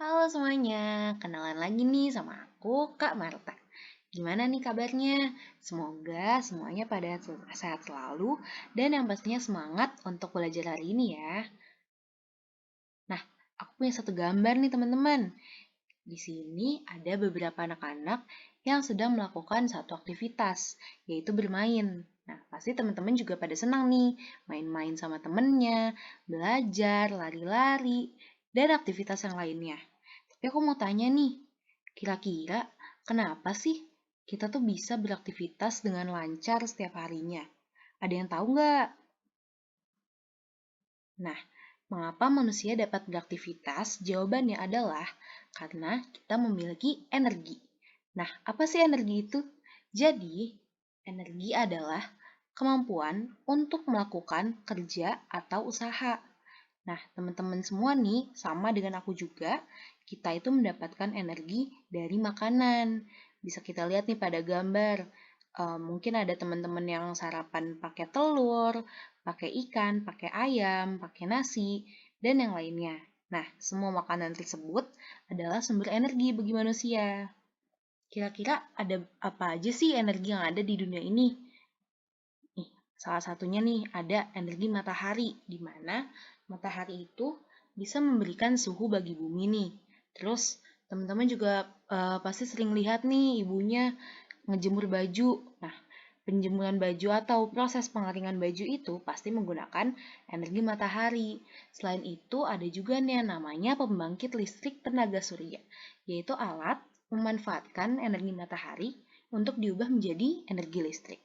Halo semuanya, kenalan lagi nih sama aku, Kak Marta. Gimana nih kabarnya? Semoga semuanya pada sehat selalu dan yang pastinya semangat untuk belajar hari ini ya. Nah, aku punya satu gambar nih teman-teman. Di sini ada beberapa anak-anak yang sedang melakukan satu aktivitas, yaitu bermain. Nah, pasti teman-teman juga pada senang nih, main-main sama temennya, belajar, lari-lari, dan aktivitas yang lainnya. Tapi aku mau tanya nih, kira-kira kenapa sih kita tuh bisa beraktivitas dengan lancar setiap harinya? Ada yang tahu nggak? Nah, mengapa manusia dapat beraktivitas? Jawabannya adalah karena kita memiliki energi. Nah, apa sih energi itu? Jadi, energi adalah kemampuan untuk melakukan kerja atau usaha. Nah, teman-teman semua nih, sama dengan aku juga, kita itu mendapatkan energi dari makanan. Bisa kita lihat nih pada gambar. Mungkin ada teman-teman yang sarapan pakai telur, pakai ikan, pakai ayam, pakai nasi, dan yang lainnya. Nah, semua makanan tersebut adalah sumber energi bagi manusia. Kira-kira ada apa aja sih energi yang ada di dunia ini? Nih, salah satunya nih ada energi matahari, di mana matahari itu bisa memberikan suhu bagi bumi nih. Terus teman-teman juga pasti sering lihat nih ibunya ngejemur baju. Nah, penjemuran baju atau proses pengeringan baju itu pasti menggunakan energi matahari. Selain itu ada juga nih yang namanya pembangkit listrik tenaga surya, yaitu alat memanfaatkan energi matahari untuk diubah menjadi energi listrik.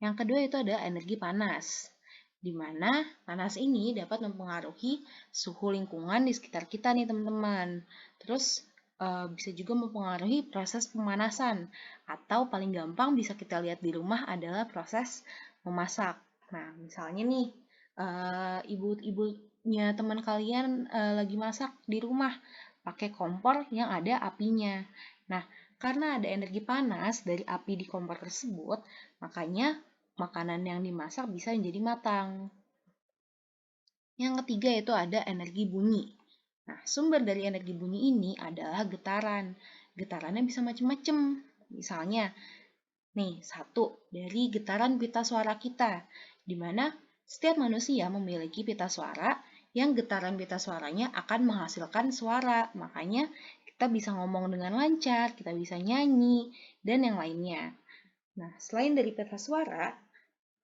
Yang kedua itu ada energi panas, di mana panas ini dapat mempengaruhi suhu lingkungan di sekitar kita nih teman-teman. Terus bisa juga mempengaruhi proses pemanasan, atau paling gampang bisa kita lihat di rumah adalah proses memasak. Nah, misalnya nih, ibu-ibunya teman kalian lagi masak di rumah pakai kompor yang ada apinya. Nah, karena ada energi panas dari api di kompor tersebut, makanya makanan yang dimasak bisa menjadi matang. Yang ketiga itu ada energi bunyi. Nah, sumber dari energi bunyi ini adalah getaran. Getarannya bisa macam-macam. Misalnya, nih, satu dari getaran pita suara kita, di mana setiap manusia memiliki pita suara yang getaran pita suaranya akan menghasilkan suara. Makanya kita bisa ngomong dengan lancar, kita bisa nyanyi, dan yang lainnya. Nah, selain dari pita suara,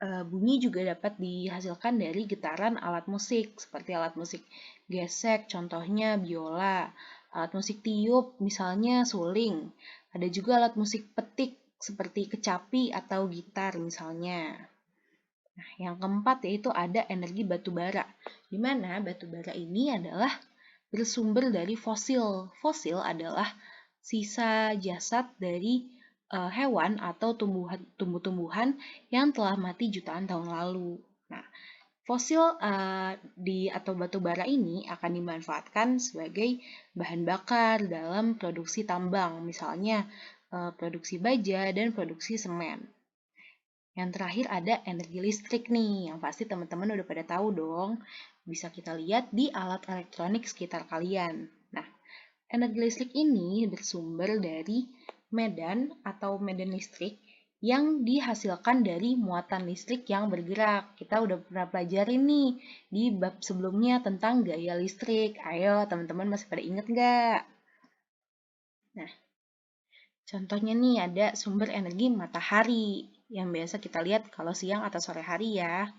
bunyi juga dapat dihasilkan dari getaran alat musik, seperti alat musik gesek, contohnya biola, alat musik tiup, misalnya suling. Ada juga alat musik petik, seperti kecapi atau gitar misalnya. Nah, yang keempat yaitu ada energi batu bara, di mana batu bara ini adalah bersumber dari fosil. Fosil adalah sisa jasad dari hewan atau tumbuh-tumbuhan yang telah mati jutaan tahun lalu. Nah, fosil di atau batu bara ini akan dimanfaatkan sebagai bahan bakar dalam produksi tambang, misalnya produksi baja dan produksi semen. Yang terakhir ada energi listrik nih, yang pasti teman-teman udah pada tahu dong. Bisa kita lihat di alat elektronik sekitar kalian. Nah, energi listrik ini bersumber dari medan atau medan listrik yang dihasilkan dari muatan listrik yang bergerak. Kita udah pernah pelajari nih di bab sebelumnya tentang gaya listrik. Ayo, teman-teman masih pada inget nggak? Nah, contohnya nih ada sumber energi matahari yang biasa kita lihat kalau siang atau sore hari ya.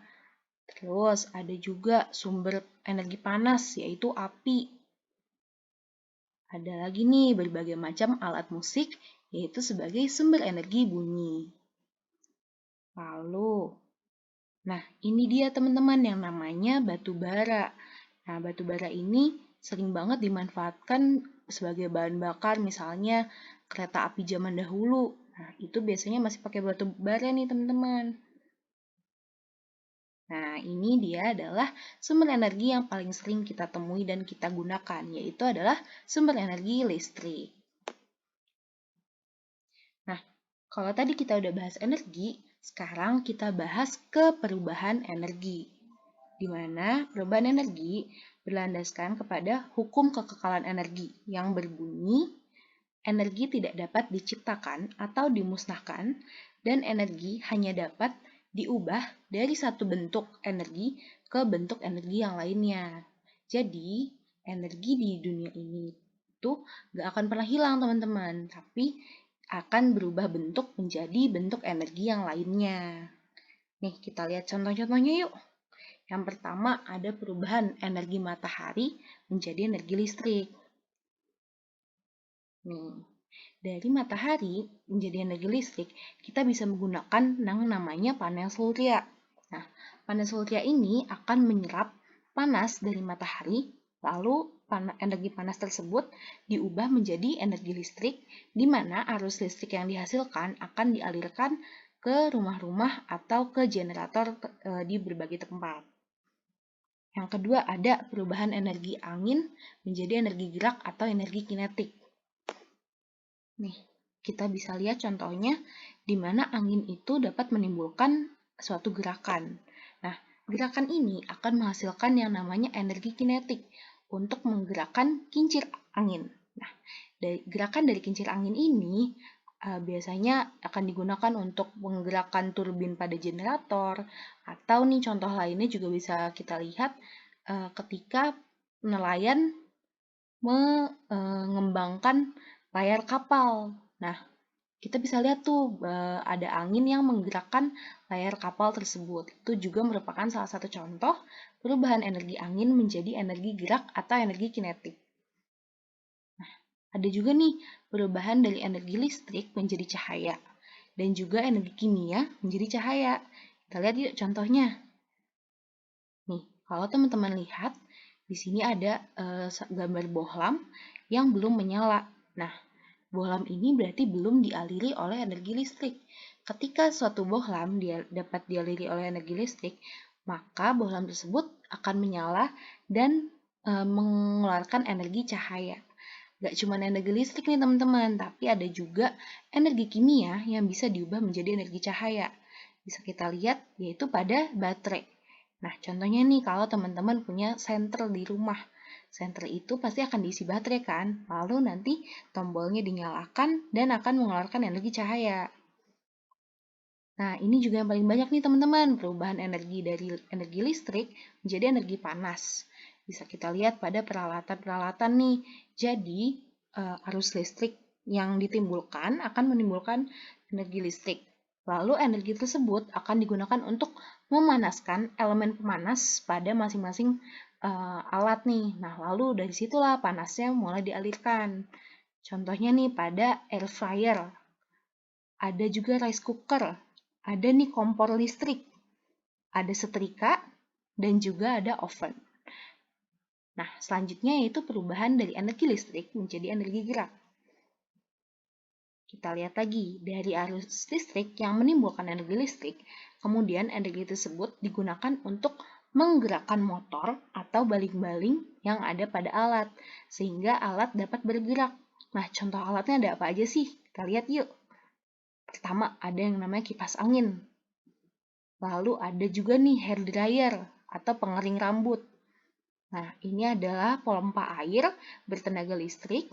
Terus ada juga sumber energi panas yaitu api. Ada lagi nih berbagai macam alat musik yaitu sebagai sumber energi bunyi. Lalu, nah ini dia teman-teman yang namanya batu bara. Nah batu bara ini sering banget dimanfaatkan sebagai bahan bakar misalnya kereta api zaman dahulu. Nah itu biasanya masih pakai batu bara nih teman-teman. Nah, ini dia adalah sumber energi yang paling sering kita temui dan kita gunakan, yaitu adalah sumber energi listrik. Nah, kalau tadi kita udah bahas energi, sekarang kita bahas ke perubahan energi. di mana perubahan energi berlandaskan kepada hukum kekekalan energi yang berbunyi energi tidak dapat diciptakan atau dimusnahkan dan energi hanya dapat diubah dari satu bentuk energi ke bentuk energi yang lainnya. Jadi, energi di dunia ini itu gak akan pernah hilang teman-teman, tapi akan berubah bentuk menjadi bentuk energi yang lainnya. Nih, kita lihat contoh-contohnya yuk. Yang pertama ada perubahan energi matahari menjadi energi listrik. Nih, dari matahari menjadi energi listrik, kita bisa menggunakan yang namanya panel surya. Nah, panel surya ini akan menyerap panas dari matahari, lalu energi panas tersebut diubah menjadi energi listrik, di mana arus listrik yang dihasilkan akan dialirkan ke rumah-rumah atau ke generator di berbagai tempat. Yang kedua ada perubahan energi angin menjadi energi gerak atau energi kinetik. Nih, kita bisa lihat contohnya di mana angin itu dapat menimbulkan suatu gerakan. Nah, gerakan ini akan menghasilkan yang namanya energi kinetik untuk menggerakkan kincir angin. Nah, gerakan dari kincir angin ini biasanya akan digunakan untuk menggerakkan turbin pada generator, atau nih contoh lainnya juga bisa kita lihat ketika nelayan mengembangkan layar kapal. Nah, kita bisa lihat tuh ada angin yang menggerakkan layar kapal tersebut. Itu juga merupakan salah satu contoh perubahan energi angin menjadi energi gerak atau energi kinetik. Nah, ada juga nih perubahan dari energi listrik menjadi cahaya dan juga energi kimia menjadi cahaya. Kita lihat yuk contohnya. Nih, kalau teman-teman lihat di sini ada gambar bohlam yang belum menyala. Nah, bohlam ini berarti belum dialiri oleh energi listrik. Ketika suatu bohlam dapat dialiri oleh energi listrik, maka bohlam tersebut akan menyala dan mengeluarkan energi cahaya. Gak cuma energi listrik nih teman-teman, tapi ada juga energi kimia yang bisa diubah menjadi energi cahaya. Bisa kita lihat yaitu pada baterai. Nah, contohnya nih kalau teman-teman punya senter di rumah. Senter itu pasti akan diisi baterai kan? Lalu nanti tombolnya dinyalakan dan akan mengeluarkan energi cahaya. Nah, ini juga yang paling banyak nih teman-teman, perubahan energi dari energi listrik menjadi energi panas. Bisa kita lihat pada peralatan-peralatan nih. Jadi, arus listrik yang ditimbulkan akan menimbulkan energi listrik. Lalu energi tersebut akan digunakan untuk memanaskan elemen pemanas pada masing-masing alat nih. Nah, lalu dari situlah panasnya mulai dialirkan. Contohnya nih pada air fryer. Ada juga rice cooker. Ada nih kompor listrik. Ada setrika dan juga ada oven. Nah, selanjutnya yaitu perubahan dari energi listrik menjadi energi gerak. Kita lihat lagi, dari arus listrik yang menimbulkan energi listrik, kemudian energi tersebut digunakan untuk menggerakkan motor atau baling-baling yang ada pada alat, sehingga alat dapat bergerak. Nah, contoh alatnya ada apa aja sih? Kita lihat yuk. Pertama, ada yang namanya kipas angin. Lalu ada juga nih hair dryer atau pengering rambut. Nah, ini adalah pompa air bertenaga listrik.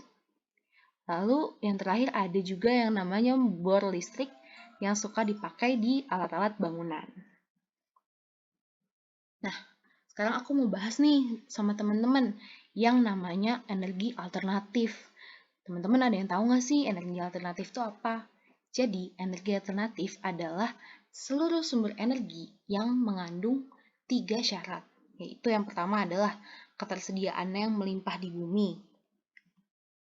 Lalu yang terakhir ada juga yang namanya bor listrik yang suka dipakai di alat-alat bangunan. Nah, sekarang aku mau bahas nih sama teman-teman yang namanya energi alternatif. Teman-teman ada yang tahu nggak sih energi alternatif itu apa? Jadi, energi alternatif adalah seluruh sumber energi yang mengandung 3 syarat. Yaitu yang pertama adalah ketersediaannya yang melimpah di bumi.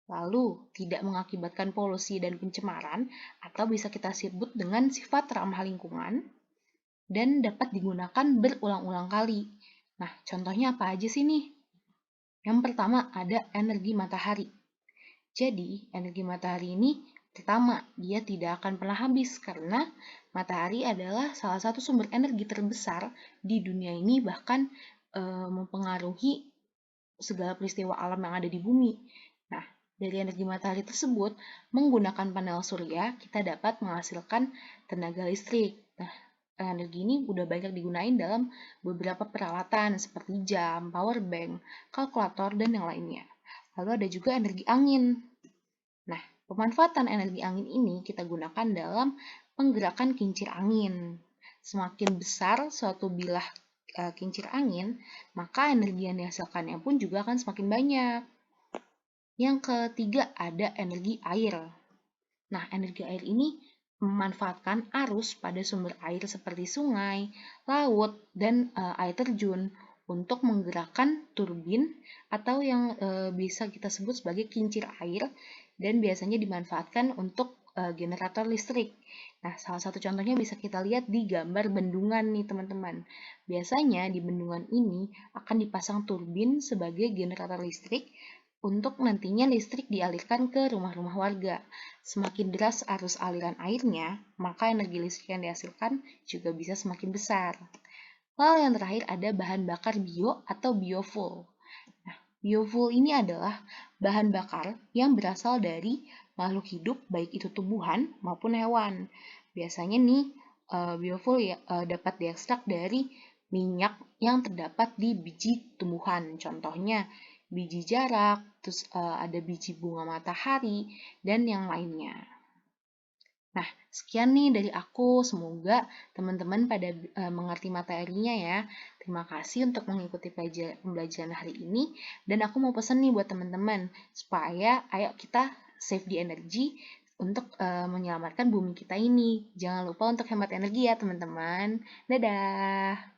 Lalu, tidak mengakibatkan polusi dan pencemaran, atau bisa kita sebut dengan sifat ramah lingkungan, dan dapat digunakan berulang-ulang kali. Nah, contohnya apa aja sih nih? Yang pertama ada energi matahari. Jadi, energi matahari ini pertama, dia tidak akan pernah habis karena matahari adalah salah satu sumber energi terbesar di dunia ini, bahkan mempengaruhi segala peristiwa alam yang ada di bumi. Nah, dari energi matahari tersebut, menggunakan panel surya, kita dapat menghasilkan tenaga listrik. Nah, energi ini udah banyak digunain dalam beberapa peralatan seperti jam, power bank, kalkulator, dan yang lainnya. Lalu ada juga energi angin. Nah, pemanfaatan energi angin ini kita gunakan dalam penggerakan kincir angin. Semakin besar suatu bilah kincir angin, maka energi yang dihasilkannya pun juga akan semakin banyak. Yang ketiga ada energi air. Nah, energi air ini memanfaatkan arus pada sumber air seperti sungai, laut, dan air terjun untuk menggerakkan turbin atau yang bisa kita sebut sebagai kincir air dan biasanya dimanfaatkan untuk generator listrik. Nah, salah satu contohnya bisa kita lihat di gambar bendungan nih teman-teman. Biasanya di bendungan ini akan dipasang turbin sebagai generator listrik untuk nantinya listrik dialirkan ke rumah-rumah warga. Semakin deras arus aliran airnya, maka energi listrik yang dihasilkan juga bisa semakin besar. Lalu yang terakhir ada bahan bakar bio atau biofuel. Nah, biofuel ini adalah bahan bakar yang berasal dari makhluk hidup, baik itu tumbuhan maupun hewan. Biasanya nih, biofuel dapat diekstrak dari minyak yang terdapat di biji tumbuhan. Contohnya, biji jarak, terus ada biji bunga matahari, dan yang lainnya. Nah, sekian nih dari aku. Semoga teman-teman pada mengerti materinya ya. Terima kasih untuk mengikuti pembelajaran hari ini. Dan aku mau pesan nih buat teman-teman, supaya ayo kita save di energi untuk menyelamatkan bumi kita ini. Jangan lupa untuk hemat energi ya teman-teman. Dadah!